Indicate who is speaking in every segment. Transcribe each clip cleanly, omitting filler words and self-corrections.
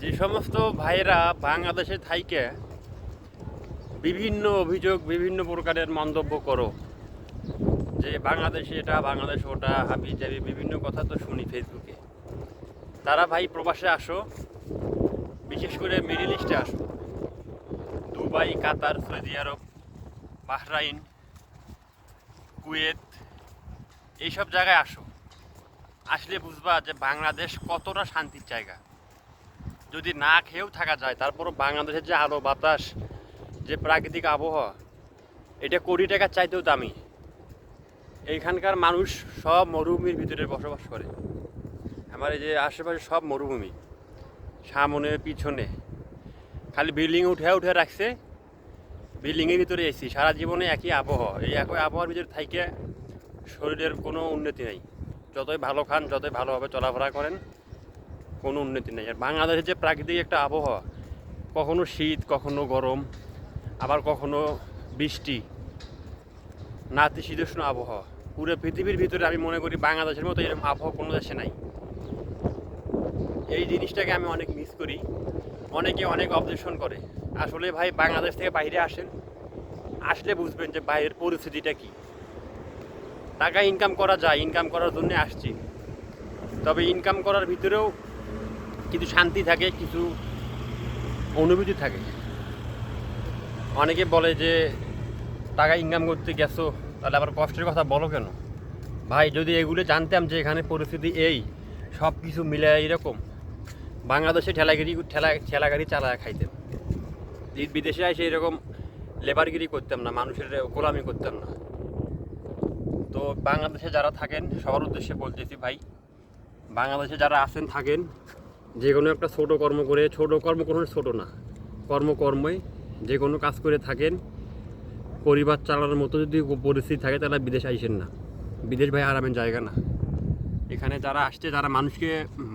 Speaker 1: যে সমস্ত ভাইয়েরা বাংলাদেশে থাইকে বিভিন্ন অভিযোগ বিভিন্ন প্রকারের মন্তব্য করো যে বাংলাদেশে এটা বাংলাদেশ ওটা হাবি জাবি বিভিন্ন কথা তো শুনি ফেসবুকে, তারা ভাই প্রবাসে আসো, বিশেষ করে মিডল ইস্টে আসো। দুবাই, কাতার, সৌদি আরব, বাহরাইন, কুয়েত, এইসব জায়গায় আসো। আসলে বুঝবা যে বাংলাদেশ কতটা শান্তির জায়গা। যদি না খেয়েও থাকা যায়, তারপরও বাংলাদেশের যে আলো বাতাস, যে প্রাকৃতিক আবহাওয়া, এটা কোটি টাকার চাইতেও দামি। এইখানকার মানুষ সব মরুভূমির ভিতরে বসবাস করে। আমার এই যে আশেপাশে সব মরুভূমি, সামনে পিছনে খালি বিল্ডিং উঠে উঠে রাখছে, বিল্ডিংয়ের ভিতরে এসি। সারা জীবনে একই আবহাওয়া, এই একই আবহাওয়ার ভিতরে থাইকে শরীরের কোনো উন্নতি নেই। যতই ভালো খান, যতই ভালোভাবে চলাফেরা করেন, কোনো উন্নতি নেই। আর বাংলাদেশের যে প্রাকৃতিক একটা আবহাওয়া, কখনো শীত, কখনো গরম, আবার কখনো বৃষ্টি, নাতিশীতোষ্ণ আবহাওয়া। পুরো পৃথিবীর ভিতরে আমি মনে করি বাংলাদেশের মতো এরকম আবহাওয়া কোনো দেশে নাই। এই জিনিসটাকে আমি অনেক মিস করি। অনেকে অনেক অবজেকশন করে। আসলে ভাই বাংলাদেশ থেকে বাইরে আসেন, আসলে বুঝবেন যে বাইরের পরিস্থিতিটা কী। টাকা ইনকাম করা যায়, ইনকাম করার জন্য আসছি, তবে ইনকাম করার ভিতরেও কিছু শান্তি থাকে, কিছু অনুভূতি থাকে। অনেকে বলে যে টাকা ইনকাম করতে গেছো, তাহলে আবার কষ্টের কথা বলো কেন? ভাই যদি এগুলো জানতাম যে এখানে পরিস্থিতি এই, সব কিছু মিলে এরকম, বাংলাদেশে ঠেলাগাড়ি চালায় খাইতাম। বিদেশে এসে এরকম লেবারগিরি করতাম না, মানুষের গোলামি করতাম না। তো বাংলাদেশে যারা থাকেন সবার উদ্দেশ্যে বলতেছি ভাই, বাংলাদেশে যারা আছেন থাকেন, যে কোনো একটা ছোটো কর্ম করে, ছোটো কর্ম কোনো ছোটো না, কর্মই যে কোনো কাজ করে থাকেন। পরিবার চালানোর মতো যদি পরিস্থিতি থাকে তাহলে বিদেশ আইসেন না। বিদেশ ভাই আরামের জায়গা না। এখানে যারা আসছে, যারা মানুষকে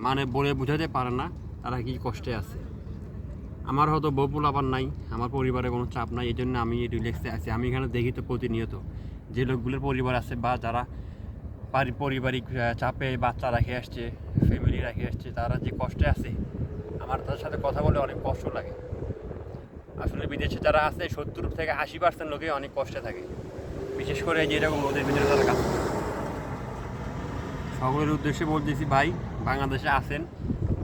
Speaker 1: মানে বলে বোঝাতে পারে না তারা কি কষ্টে আছে। আমার হয়তো বউ পোলাপান নাই, আমার পরিবারে কোনো চাপ নাই, এই জন্য আমি রিল্যাক্সে আছি। আমি এখানে দেখি তো প্রতিনিয়ত যে লোকগুলোর পরিবার আছে বা যারা পারিবারিক চাপে বাচ্চা রেখে আসছে, ফ্যামিলি রেখে আসছে, তারা যে কষ্টে আছে, আমার তাদের সাথে কথা বলে অনেক কষ্ট লাগে। আসলে বিদেশে যারা আছে 70 থেকে 80% লোকই অনেক কষ্টে থাকে, বিশেষ করে যেরকম নদীর ভিতরে তারা কাজ করে। সকলের উদ্দেশ্যে বলতেছি ভাই, বাংলাদেশে আসেন,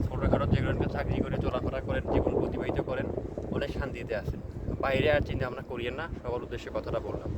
Speaker 1: ছোটোখাটো যে কোনো একটা চাকরি করে চলাফেরা করেন, জীবন অতিবাহিত করেন, অনেক শান্তিতে আসেন। বাইরে আর চিন্তা ভাবনা করিয়েন না, সবার উদ্দেশ্যে কথাটা বললাম।